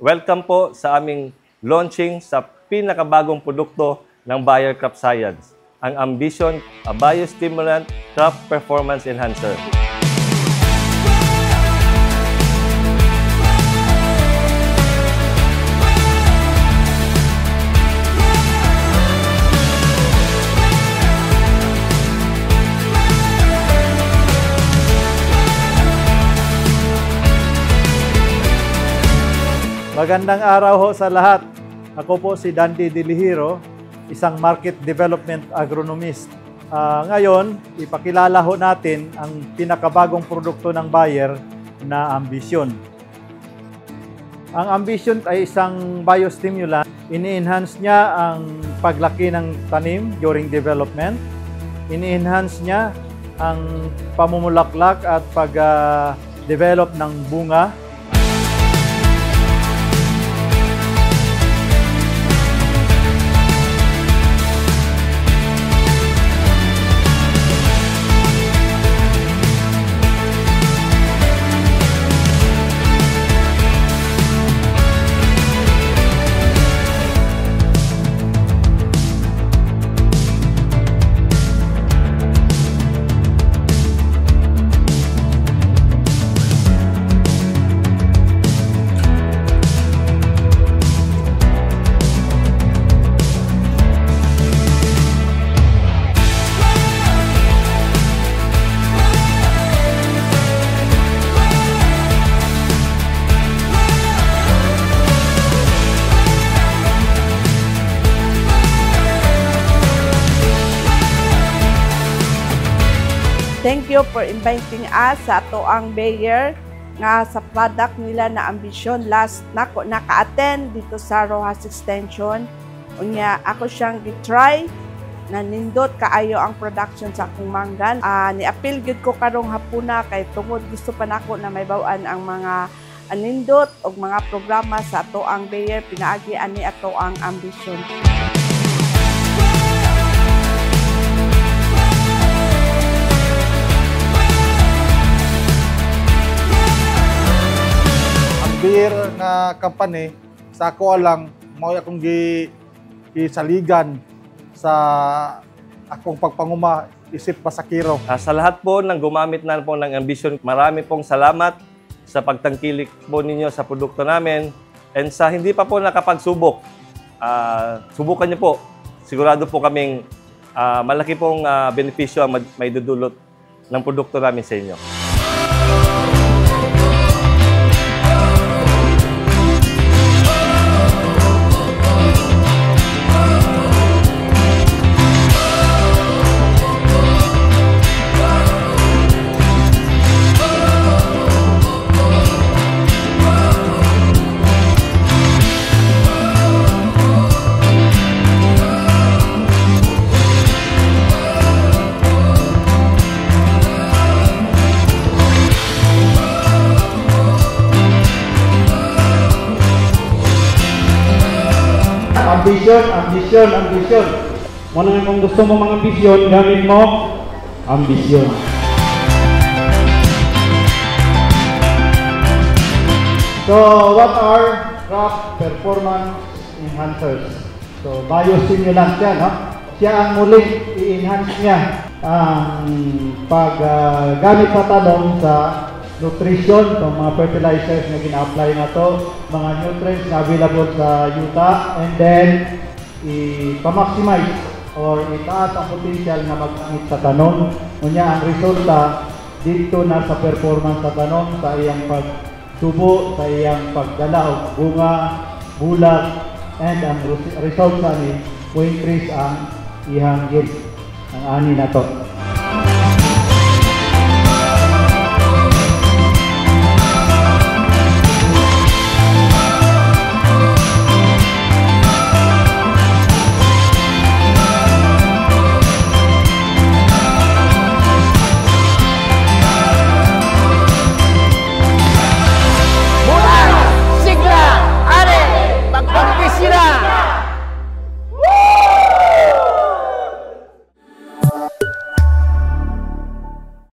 Welcome po sa aming launching sa pinakabagong produkto ng Bayer Crop Science, ang Ambition, a biostimulant crop performance enhancer. Magandang araw ho sa lahat. Ako po si Dandy Dilihiro, isang market development agronomist. Ngayon, ipakilala ho natin ang pinakabagong produkto ng Bayer na Ambition. Ang Ambition ay isang biostimulant. Ini-enhance niya ang paglaki ng tanim during development. Ini-enhance niya ang pamumulaklak at pag-develop ng bunga. Thank you for inviting us sa atoang Bayer nga sa product nila na Ambition. Last nako naka-attend dito sa Rojas Extension. Unya ako siyang gitry na nindot kaayo ang production sa akong manggan. Ni-appeal gyud ko karong hapuna kay tungod gusto pa nako na may bawaan ang mga nindot og mga programa sa atoang Bayer pinaagi ani atoang Ambition. Bayer nga company, sa ako lang, mao akong gisaligan sa akong pagpanguma isip pasakiro. Sa lahat po ng gumamit na po ng Ambition, marami pong salamat sa pagtangkilik po ninyo sa produkto namin. And sa hindi pa po nakapagsubok, subukan niyo po. Sigurado po kaming malaki pong benepisyo ang may dudulot ng produkto namin sa inyo. Ambition, ambition, ambition. Muna nga kung gusto mo mga ambisyon, gamit mo Ambition. So, what are crop performance enhancers? So, biostimulant yan, no? Siya ang muling i-enhance niya ang paggamit sa talong sa nutrition, so mga fertilizers na gina-apply na to, mga nutrients na available sa yuta, and then i-maximize or itaas ang potential na mag-gamit sa tanom. Unya ang resulta dito na sa performance sa tanom, sa iyang pagtubo, sa iyang pagdala o bunga, bulag, and ang result sa ni, increase ang ihang yield, ang ani na to.